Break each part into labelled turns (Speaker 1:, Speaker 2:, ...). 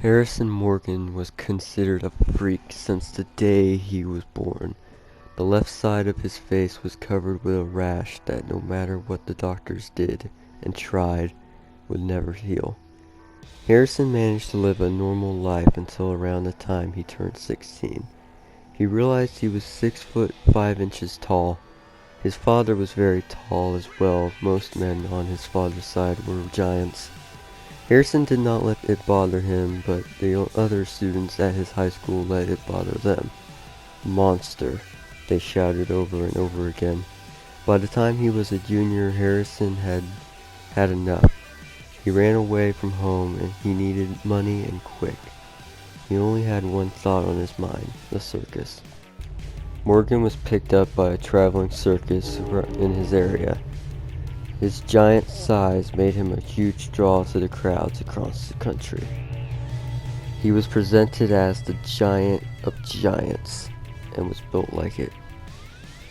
Speaker 1: Harrison Morgan was considered a freak since the day he was born. The left side of his face was covered with a rash that no matter what the doctors did and tried, would never heal. Harrison managed to live a normal life until around the time he turned 16. He realized he was 6 foot 5 inches tall. His father was very tall as well. Most men on his father's side were giants. Harrison did not let it bother him, but the other students at his high school let it bother them. "Monster," they shouted over and over again. By the time he was a junior, Harrison had had enough. He ran away from home and he needed money and quick. He only had one thought on his mind: the circus. Morgan was picked up by a traveling circus in his area. His giant size made him a huge draw to the crowds across the country. He was presented as the giant of giants and was built like it.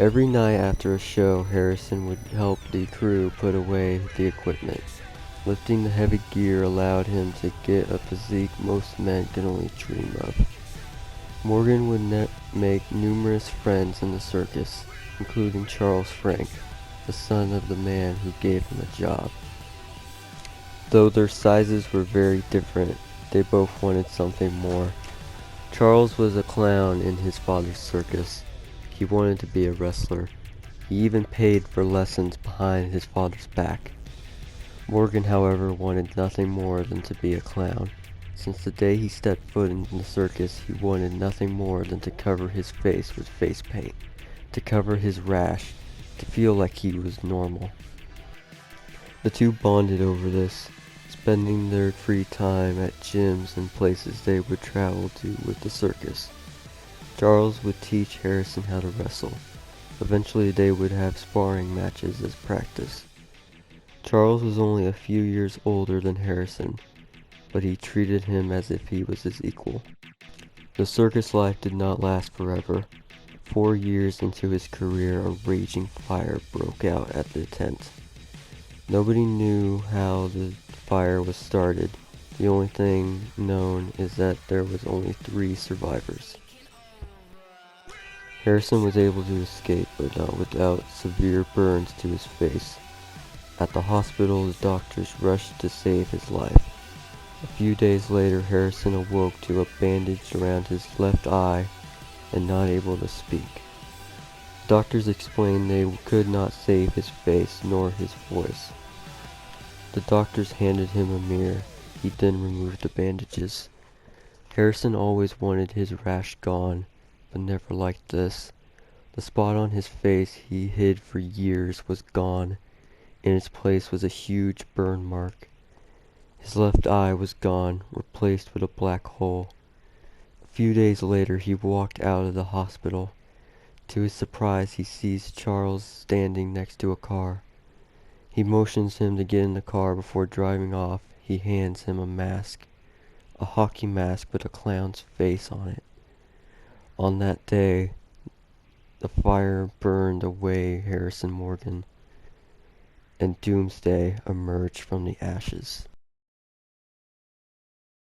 Speaker 1: Every night after a show, Harrison would help the crew put away the equipment. Lifting the heavy gear allowed him to get a physique most men could only dream of. Morgan would make numerous friends in the circus, including Charles Frank, the son of the man who gave him a job. Though their sizes were very different, they both wanted something more. Charles was a clown in his father's circus. He wanted to be a wrestler. He even paid for lessons behind his father's back. Morgan, however, wanted nothing more than to be a clown. Since the day he stepped foot in the circus, he wanted nothing more than to cover his face with face paint, to cover his rash, to feel like he was normal. The two bonded over this, spending their free time at gyms and places they would travel to with the circus. Charles would teach Harrison how to wrestle. Eventually they would have sparring matches as practice. Charles was only a few years older than Harrison, but he treated him as if he was his equal. The circus life did not last forever. 4 years into his career, a raging fire broke out at the tent. Nobody knew how the fire was started. The only thing known is that there was only 3 survivors. Harrison was able to escape, but not without severe burns to his face. At the hospital, the doctors rushed to save his life. A few days later, Harrison awoke to a bandage around his left eye and not able to speak. Doctors explained they could not save his face nor his voice. The doctors handed him a mirror. He then removed the bandages. Harrison always wanted his rash gone, but never like this. The spot on his face he hid for years was gone. In its place was a huge burn mark. His left eye was gone, replaced with a black hole. A few days later he walked out of the hospital. To his surprise, he sees Charles standing next to a car. He motions him to get in the car. Before driving off, he hands him a mask. A hockey mask with a clown's face on it. On that day, the fire burned away Harrison Morgan, and Doomsday emerged from the ashes.